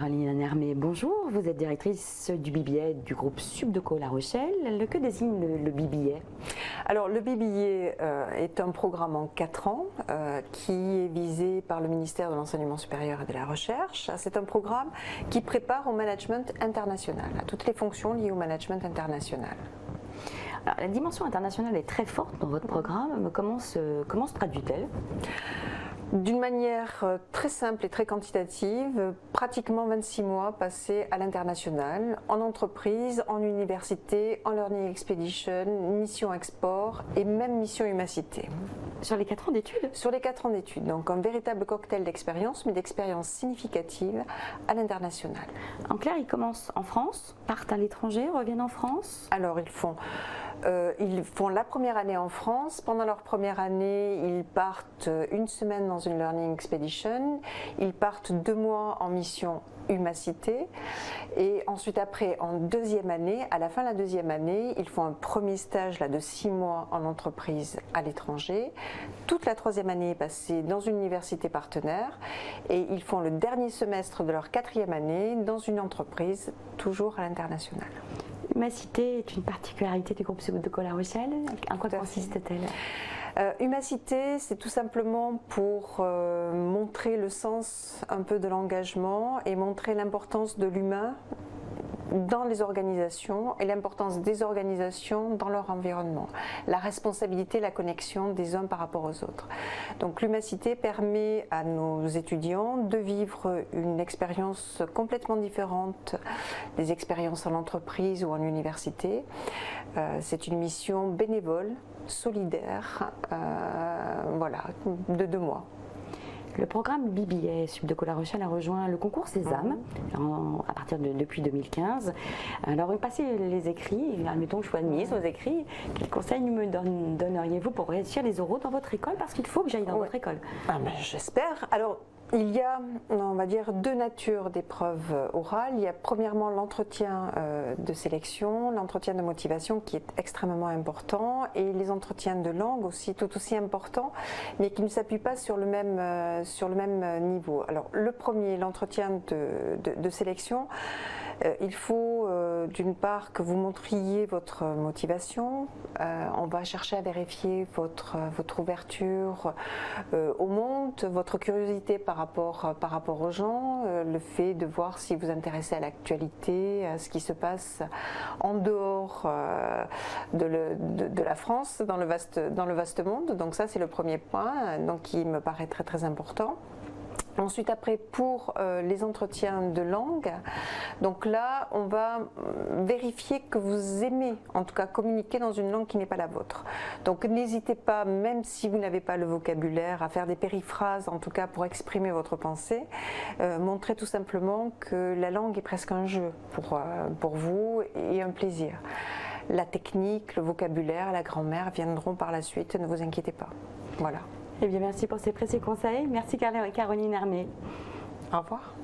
Caroline Hermé, bonjour. Vous êtes directrice du BBA du groupe Subdeco La Rochelle. Que désigne le BBA? Alors le BBA est un programme en 4 ans qui est visé par le ministère de l'Enseignement supérieur et de la Recherche. C'est un programme qui prépare au management international, à toutes les fonctions liées au management international. Alors, la dimension internationale est très forte dans votre programme. Comment se traduit-elle? D'une manière très simple et très quantitative, pratiquement 26 mois passés à l'international, en entreprise, en université, en learning expedition, mission export et même mission humacité. Sur les 4 ans d'études? Sur les 4 ans d'études, donc un véritable cocktail d'expériences, mais d'expériences significatives à l'international. En clair, ils commencent en France, partent à l'étranger, reviennent en France? Alors ils font la première année en France. Pendant leur première année, ils partent une semaine dans une learning expedition. Ils partent 2 mois en mission humacité. Et ensuite après, en deuxième année, à la fin de la deuxième année, ils font un premier stage de 6 mois en entreprise à l'étranger. Toute la troisième année est passée dans une université partenaire. Et ils font le dernier semestre de leur 4e année dans une entreprise, toujours à l'international. Humacité est une particularité du groupe Subdeco La Rochelle. En quoi consiste-t-elle? Humacité, c'est tout simplement pour montrer le sens un peu de l'engagement et montrer l'importance de l'humain dans les organisations et l'importance des organisations dans leur environnement, la responsabilité, la connexion des uns par rapport aux autres. Donc l'humacité permet à nos étudiants de vivre une expérience complètement différente des expériences en entreprise ou en université. C'est une mission bénévole, solidaire, voilà, de 2 mois. Le programme BBA Subdeco La Rochelle a rejoint le concours Sésame depuis 2015. Alors, passez les écrits, admettons que je sois admise aux écrits, quels conseils me donneriez-vous pour réussir les oraux dans votre école? Parce qu'il faut que j'aille dans votre école. J'espère. Alors, il y a, on va dire, 2 natures d'épreuves orales. Il y a premièrement l'entretien de sélection, l'entretien de motivation qui est extrêmement important, et les entretiens de langue aussi, tout aussi importants, mais qui ne s'appuient pas sur le même niveau. Alors le premier, l'entretien de sélection, il faut d'une part que vous montriez votre motivation. On va chercher à vérifier votre ouverture au monde, votre curiosité par rapport aux gens, le fait de voir si vous intéressez à l'actualité, à ce qui se passe en dehors de la France, dans le vaste monde. Donc ça, c'est le premier point, donc qui me paraît très très important. Ensuite, après, pour les entretiens de langue, donc là, on va vérifier que vous aimez, en tout cas, communiquer dans une langue qui n'est pas la vôtre. Donc, n'hésitez pas, même si vous n'avez pas le vocabulaire, à faire des périphrases, en tout cas, pour exprimer votre pensée. Montrez tout simplement que la langue est presque un jeu pour vous et un plaisir. La technique, le vocabulaire, la grammaire viendront par la suite, ne vous inquiétez pas. Voilà. Eh bien, merci pour ces précieux conseils. Merci Caroline Hermé. Au revoir.